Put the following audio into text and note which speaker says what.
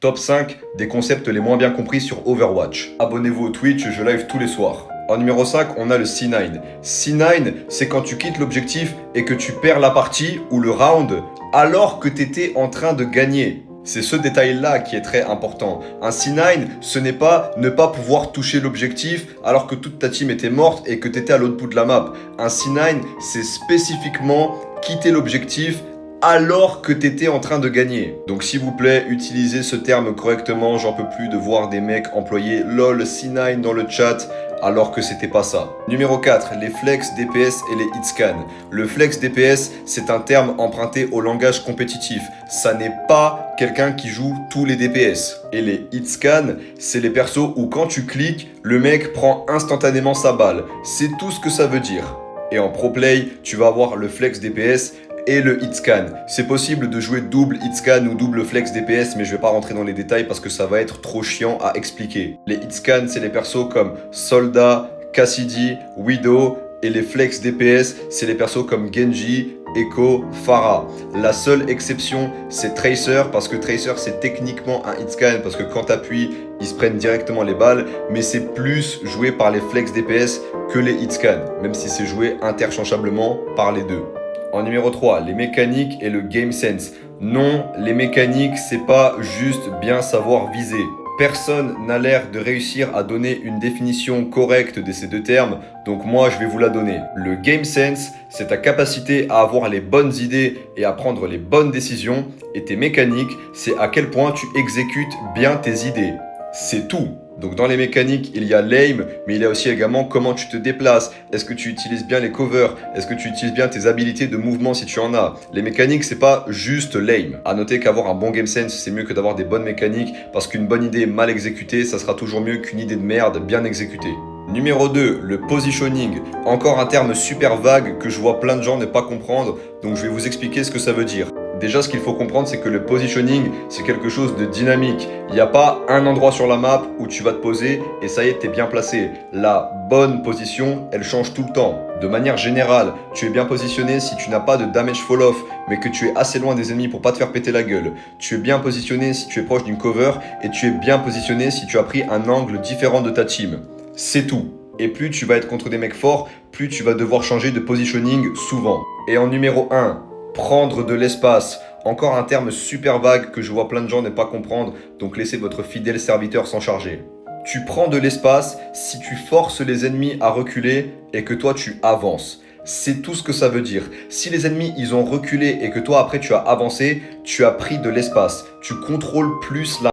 Speaker 1: Top 5 des concepts les moins bien compris sur Overwatch. Abonnez-vous au Twitch, je live tous les soirs. En numéro 5, on a le C9. C9, c'est quand tu quittes l'objectif et que tu perds la partie ou le round alors que tu étais en train de gagner. C'est ce détail-là qui est très important. Un C9, ce n'est pas ne pas pouvoir toucher l'objectif alors que toute ta team était morte et que tu étais à l'autre bout de la map. Un C9, c'est spécifiquement quitter l'objectif alors que tu étais en train de gagner. Donc s'il vous plaît, utilisez ce terme correctement. J'en peux plus de voir des mecs employer LOL C9 dans le chat alors que c'était pas ça. Numéro 4, les flex DPS et les hitscans. Le flex DPS, c'est un terme emprunté au langage compétitif. Ça n'est pas quelqu'un qui joue tous les DPS. Et les hitscans, c'est les persos où quand tu cliques, le mec prend instantanément sa balle. C'est tout ce que ça veut dire. Et en pro play, tu vas avoir le flex DPS et le hitscan. C'est possible de jouer double hitscan ou double flex DPS, mais je vais pas rentrer dans les détails parce que ça va être trop chiant à expliquer. Les hitscans, c'est les persos comme Soldat, Cassidy, Widow, et les flex DPS, c'est les persos comme Genji, Echo, Pharah. La seule exception, c'est Tracer, parce que Tracer, c'est techniquement un hitscan, parce que quand t'appuies, ils se prennent directement les balles, mais c'est plus joué par les flex DPS que les hitscans, même si c'est joué interchangeablement par les deux. En numéro 3, les mécaniques et le game sense. Non, les mécaniques, c'est pas juste bien savoir viser. Personne n'a l'air de réussir à donner une définition correcte de ces deux termes, donc moi je vais vous la donner. Le game sense, c'est ta capacité à avoir les bonnes idées et à prendre les bonnes décisions, et tes mécaniques, c'est à quel point tu exécutes bien tes idées. C'est tout. Donc dans les mécaniques, il y a l'aim, mais il y a aussi également comment tu te déplaces. Est-ce que tu utilises bien les covers? Est-ce que tu utilises bien tes habilités de mouvement si tu en as? Les mécaniques, c'est pas juste l'aim. À noter qu'avoir un bon game sense, c'est mieux que d'avoir des bonnes mécaniques, parce qu'une bonne idée mal exécutée, ça sera toujours mieux qu'une idée de merde bien exécutée. Numéro 2, le positioning. Encore un terme super vague que je vois plein de gens ne pas comprendre, donc je vais vous expliquer ce que ça veut dire. Déjà, ce qu'il faut comprendre, c'est que le positioning, c'est quelque chose de dynamique. Il n'y a pas un endroit sur la map où tu vas te poser et ça y est, t'es bien placé. La bonne position, elle change tout le temps. De manière générale, tu es bien positionné si tu n'as pas de damage fall off, mais que tu es assez loin des ennemis pour pas te faire péter la gueule. Tu es bien positionné si tu es proche d'une cover et tu es bien positionné si tu as pris un angle différent de ta team. C'est tout. Et plus tu vas être contre des mecs forts, plus tu vas devoir changer de positioning souvent. Et en numéro 1, prendre de l'espace. Encore un terme super vague que je vois plein de gens ne pas comprendre, donc laissez votre fidèle serviteur s'en charger. Tu prends de l'espace si tu forces les ennemis à reculer et que toi tu avances. C'est tout ce que ça veut dire. Si les ennemis ils ont reculé et que toi après tu as avancé, tu as pris de l'espace. Tu contrôles plus la